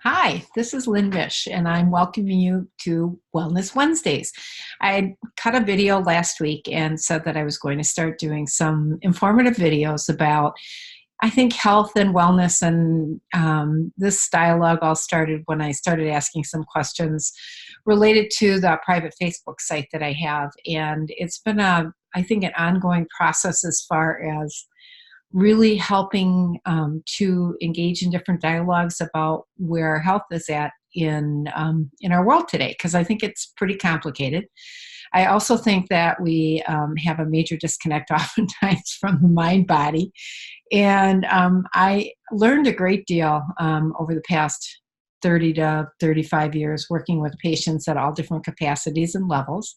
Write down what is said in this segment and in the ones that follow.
Hi, this is Lynn Misch, and I'm welcoming you to Wellness Wednesdays. I cut a video last week and said that I was going to start doing some informative videos about, I think, health and wellness. And this dialogue all started when I started asking some questions related to the private Facebook site that I have. And it's been I think, an ongoing process as far as really helping to engage in different dialogues about where our health is at in our world today, because I think it's pretty complicated. I also think that we have a major disconnect oftentimes from the mind body, and I learned a great deal over the past 30 to 35 years working with patients at all different capacities and levels.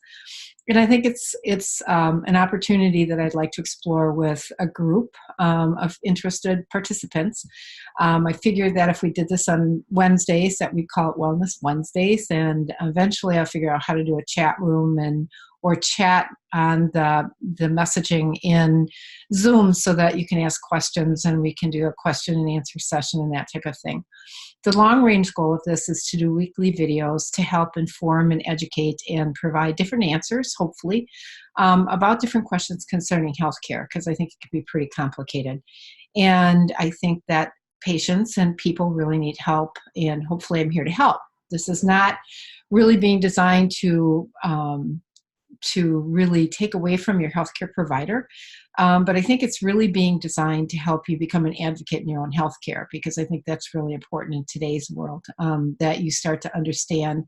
And I think it's an opportunity that I'd like to explore with a group of interested participants. I figured that if we did this on Wednesdays, that we'd call it Wellness Wednesdays, and eventually I'll figure out how to do a chat room and or chat on the messaging in Zoom so that you can ask questions and we can do a question and answer session and that type of thing. The long range goal of this is to do weekly videos to help inform and educate and provide different answers, hopefully, about different questions concerning healthcare, because I think it can be pretty complicated. And I think that patients and people really need help, and hopefully I'm here to help. This is not really being designed to really take away from your healthcare provider. But I think it's really being designed to help you become an advocate in your own healthcare, because I think that's really important in today's world, that you start to understand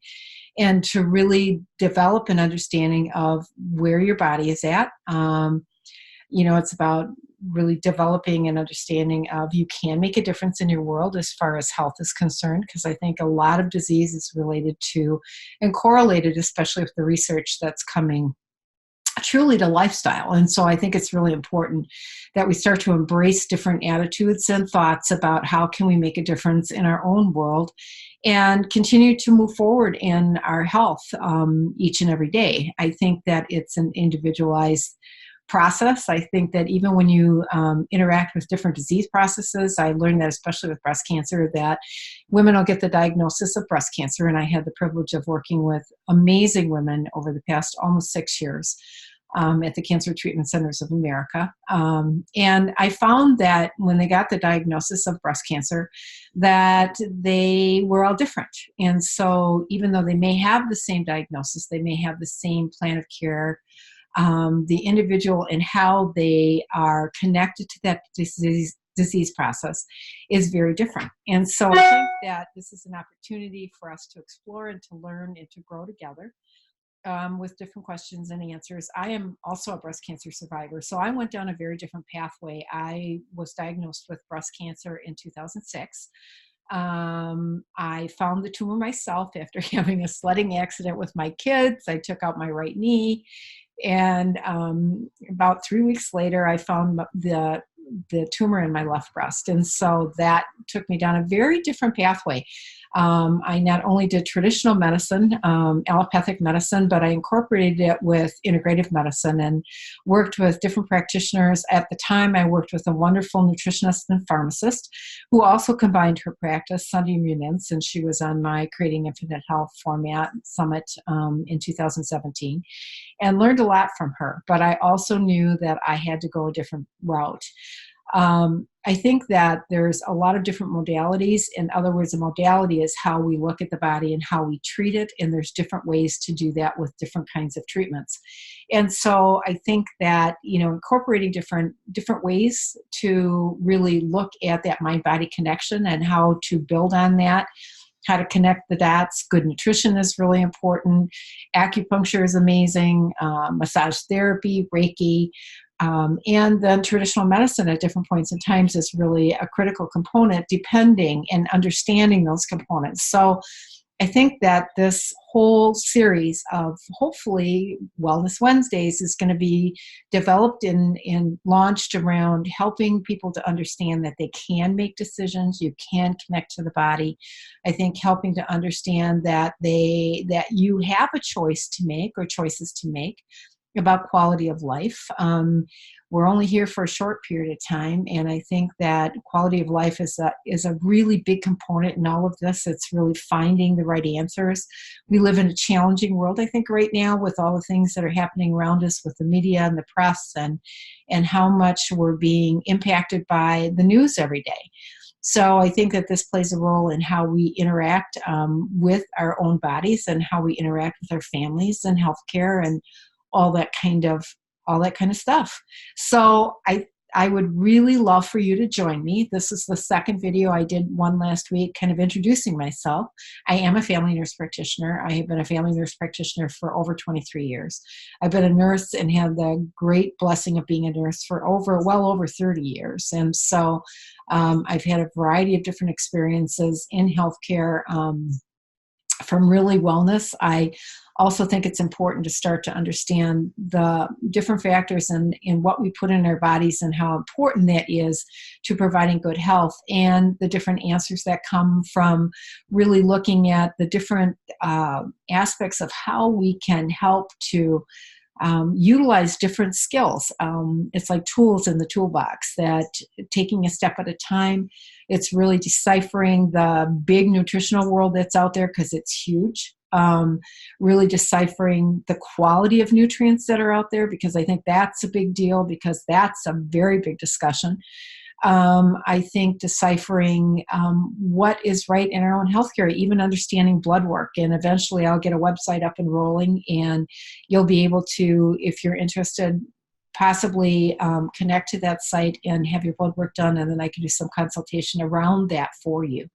and to really develop an understanding of where your body is at. It's about really developing an understanding of you can make a difference in your world as far as health is concerned, because I think a lot of disease is related to and correlated, especially with the research that's coming, truly to lifestyle. And so I think it's really important that we start to embrace different attitudes and thoughts about how can we make a difference in our own world and continue to move forward in our health each and every day. I think that it's an individualized process. I think that even when you interact with different disease processes, I learned that especially with breast cancer, that women will get the diagnosis of breast cancer. And I had the privilege of working with amazing women over the past almost 6 years at the Cancer Treatment Centers of America. And I found that when they got the diagnosis of breast cancer, that they were all different. And so even though they may have the same diagnosis, they may have the same plan of care, the individual and how they are connected to that disease process is very different. And so I think that this is an opportunity for us to explore and to learn and to grow together with different questions and answers. I am also a breast cancer survivor, so I went down a very different pathway. I was diagnosed with breast cancer in 2006. I found the tumor myself after having a sledding accident with my kids. I took out my right knee, and about 3 weeks later, I found the tumor in my left breast. And so that took me down a very different pathway. I not only did traditional medicine, allopathic medicine, but I incorporated it with integrative medicine and worked with different practitioners. At the time, I worked with a wonderful nutritionist and pharmacist who also combined her practice, Sunday Muniz, and she was on my Creating Infinite Health format summit in 2017, and learned a lot from her. But I also knew that I had to go a different route. I think that there's a lot of different modalities. In other words, a modality is how we look at the body and how we treat it. And there's different ways to do that with different kinds of treatments. And so I think that, incorporating different ways to really look at that mind-body connection and how to build on that, how to connect the dots. Good nutrition is really important. Acupuncture is amazing. Massage therapy, Reiki, and then traditional medicine at different points in times is really a critical component, depending and understanding those components. So I think that this whole series of hopefully Wellness Wednesdays is going to be developed and launched around helping people to understand that they can make decisions, you can connect to the body. I think helping to understand that you have a choice to make or choices to make. about quality of life. We're only here for a short period of time, and I think that quality of life is a really big component in all of this. It's really finding the right answers. We live in a challenging world, I think, right now with all the things that are happening around us with the media and the press, and how much we're being impacted by the news every day. So I think that this plays a role in how we interact with our own bodies and how we interact with our families and healthcare and all that kind of stuff. So I would really love for you to join me. This is the second video. I did one last week kind of introducing myself. I am a family nurse practitioner. I have been a family nurse practitioner for over 23 years. I've been a nurse and had the great blessing of being a nurse for well over 30 years. And so I've had a variety of different experiences in healthcare, from really wellness. I also think it's important to start to understand the different factors in what we put in our bodies and how important that is to providing good health, and the different answers that come from really looking at the different aspects of how we can help to utilize different skills. It's like tools in the toolbox, that taking a step at a time. It's really deciphering the big nutritional world that's out there, because it's huge. Really deciphering the quality of nutrients that are out there, because I think that's a big deal, because that's a very big discussion. I think deciphering what is right in our own healthcare, even understanding blood work. And eventually I'll get a website up and rolling, and you'll be able to, if you're interested, possibly connect to that site and have your blood work done, and then I can do some consultation around that for you.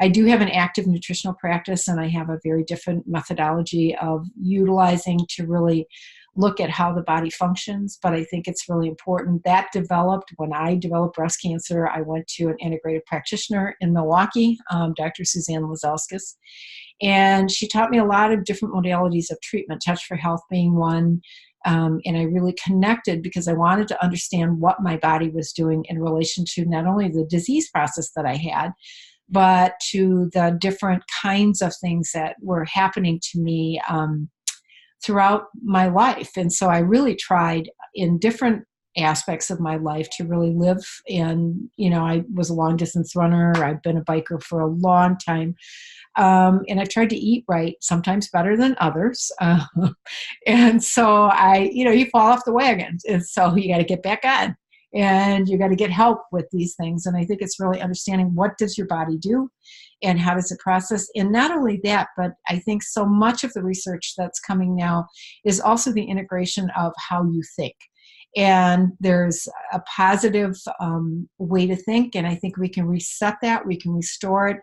I do have an active nutritional practice, and I have a very different methodology of utilizing to really look at how the body functions. But I think it's really important. That developed when I developed breast cancer. I went to an integrative practitioner in Milwaukee, Dr. Suzanne Lazowskis, and she taught me a lot of different modalities of treatment, Touch for Health being one. And I really connected because I wanted to understand what my body was doing in relation to not only the disease process that I had, but to the different kinds of things that were happening to me throughout my life. And so I really tried in different aspects of my life to really live in, I was a long distance runner. I've been a biker for a long time. And I've tried to eat right, sometimes better than others. And so you fall off the wagon. And so you got to get back on, and you got to get help with these things. And I think it's really understanding, what does your body do and how does it process? And not only that, but I think so much of the research that's coming now is also the integration of how you think. And there's a positive way to think, and I think we can reset that, we can restore it.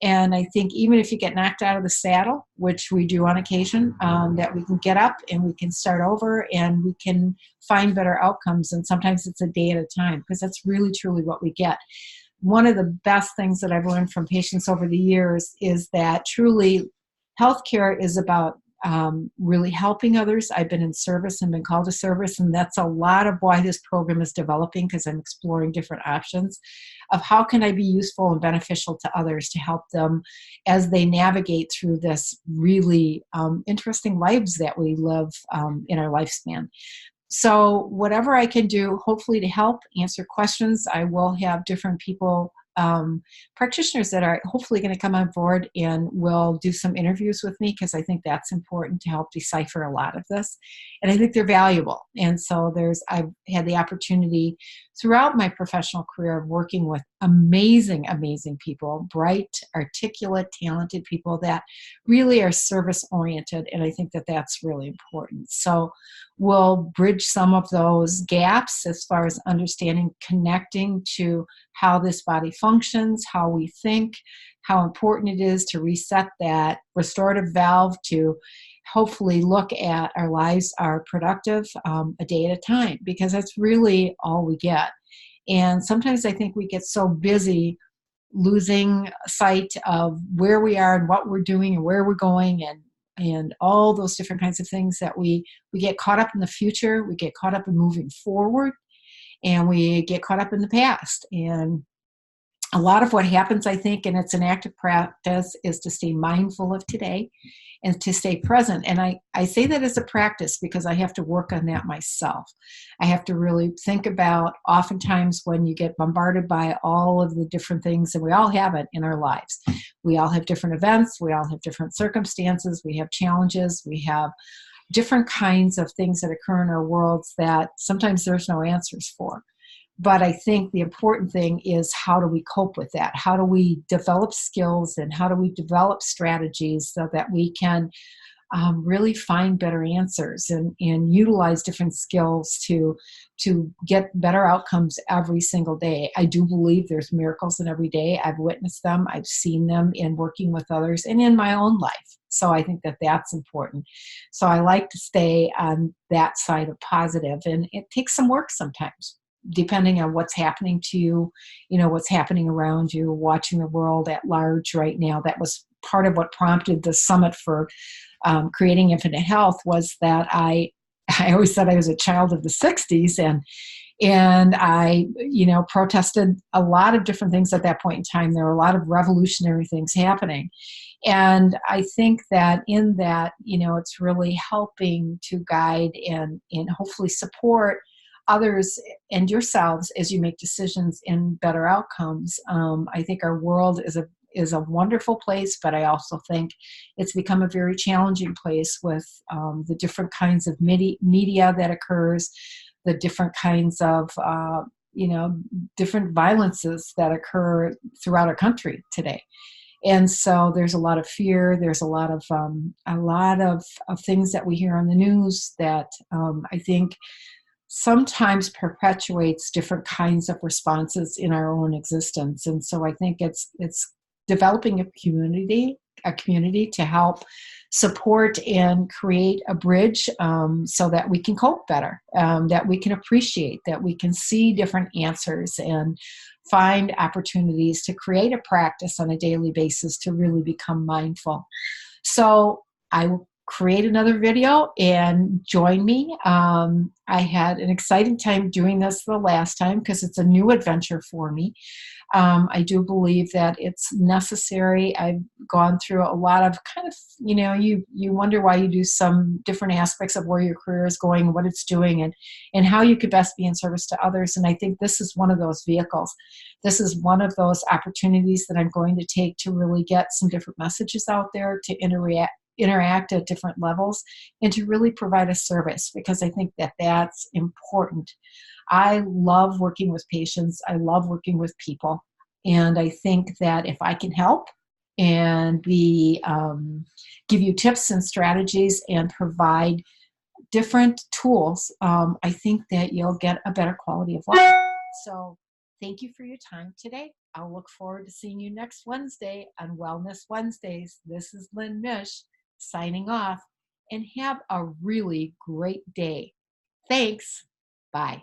And I think even if you get knocked out of the saddle, which we do on occasion, that we can get up and we can start over and we can find better outcomes. And sometimes it's a day at a time, because that's really truly what we get. One of the best things that I've learned from patients over the years is that truly healthcare is about really helping others. I've been in service and been called to service, and that's a lot of why this program is developing, because I'm exploring different options of how can I be useful and beneficial to others to help them as they navigate through this really interesting lives that we live in our lifespan. So whatever I can do, hopefully to help answer questions. I will have different people, practitioners that are hopefully going to come on board and will do some interviews with me, because I think that's important to help decipher a lot of this. And I think they're valuable. And so I've had the opportunity throughout my professional career of working with amazing, amazing people, bright, articulate, talented people that really are service oriented. And I think that that's really important. So we'll bridge some of those gaps as far as understanding, connecting to how this body functions, how we think, how important it is to reset that restorative valve to hopefully look at our lives are productive a day at a time, because that's really all we get. And sometimes I think we get so busy losing sight of where we are and what we're doing and where we're going and all those different kinds of things that we get caught up in the future, we get caught up in moving forward, and we get caught up in the past. And a lot of what happens, I think, and it's an active practice, is to stay mindful of today and to stay present. And I say that as a practice because I have to work on that myself. I have to really think about oftentimes when you get bombarded by all of the different things, and we all have it in our lives. We all have different events, we all have different circumstances, we have challenges, we have different kinds of things that occur in our worlds that sometimes there's no answers for. But I think the important thing is, how do we cope with that? How do we develop skills, and how do we develop strategies so that we can really find better answers, and utilize different skills to get better outcomes every single day. I do believe there's miracles in every day. I've witnessed them. I've seen them in working with others and in my own life. So I think that that's important. So I like to stay on that side of positive, and it takes some work sometimes, depending on what's happening to you, what's happening around you, watching the world at large right now. That was part of what prompted the summit for Creating Infinite Health, was that I always said I was a child of the 60s, and I, protested a lot of different things at that point in time. There were a lot of revolutionary things happening. And I think that in that, it's really helping to guide and hopefully support others and yourselves as you make decisions in better outcomes. I think our world is a wonderful place, but I also think it's become a very challenging place with the different kinds of media that occurs, the different kinds of different violences that occur throughout our country today. And so there's a lot of fear. There's a lot of things that we hear on the news that I think sometimes perpetuates different kinds of responses in our own existence. And so I think it's developing a community to help support and create a bridge, so that we can cope better, that we can appreciate, that we can see different answers and find opportunities to create a practice on a daily basis to really become mindful. So I will create another video and join me. I had an exciting time doing this the last time because it's a new adventure for me. I do believe that it's necessary. I've gone through a lot of kind of, you wonder why you do some different aspects of where your career is going, what it's doing, and how you could best be in service to others. And I think this is one of those vehicles. This is one of those opportunities that I'm going to take to really get some different messages out there, to interact at different levels, and to really provide a service, because I think that that's important. I love working with patients. I love working with people. And I think that if I can help and give you tips and strategies and provide different tools, I think that you'll get a better quality of life. So thank you for your time today. I'll look forward to seeing you next Wednesday on Wellness Wednesdays. This is Lynn Misch signing off, and have a really great day. Thanks. Bye.